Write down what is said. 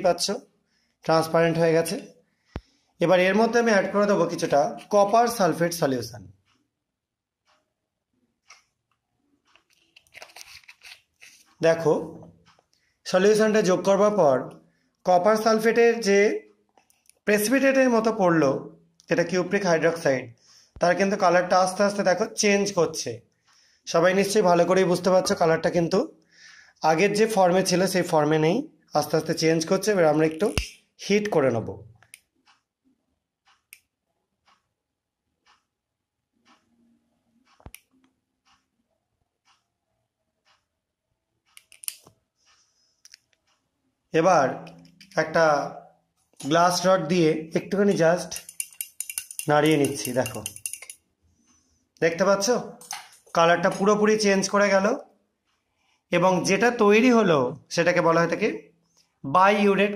পাচ্ছ ট্রান্সপারেন্ট হয়ে গেছে। এবার এর মধ্যে আমি অ্যাড করে দেবো কিছুটা কপার সালফেট সলিউশন। দেখো সলিউশনটা যোগ করবার পর কপার সালফেটের যে প্রেসিপিটেটের মতো পড়লো, যেটা কিউপ্রিক হাইড্রক্সাইড, তার কিন্তু কালারটা আস্তে আস্তে দেখো চেঞ্জ করছে। সবাই নিশ্চয়ই ভালো করেই বুঝতে পারছো কালারটা কিন্তু আগের যে ফর্মে ছিল সেই ফর্মে নেই, আস্তে আস্তে চেঞ্জ করছে। এবার আমরা একটু হিট করে নেব। এবার একটা গ্লাস রড দিয়ে একটুখানি জাস্ট নাড়িয়ে নিচ্ছি। দেখো, দেখতে পাচ্ছ কালারটা পুরোপুরি চেঞ্জ করে গেল। এবং যেটা তৈরি হলো সেটাকে বলা হয় থাকে বাই ইউরেট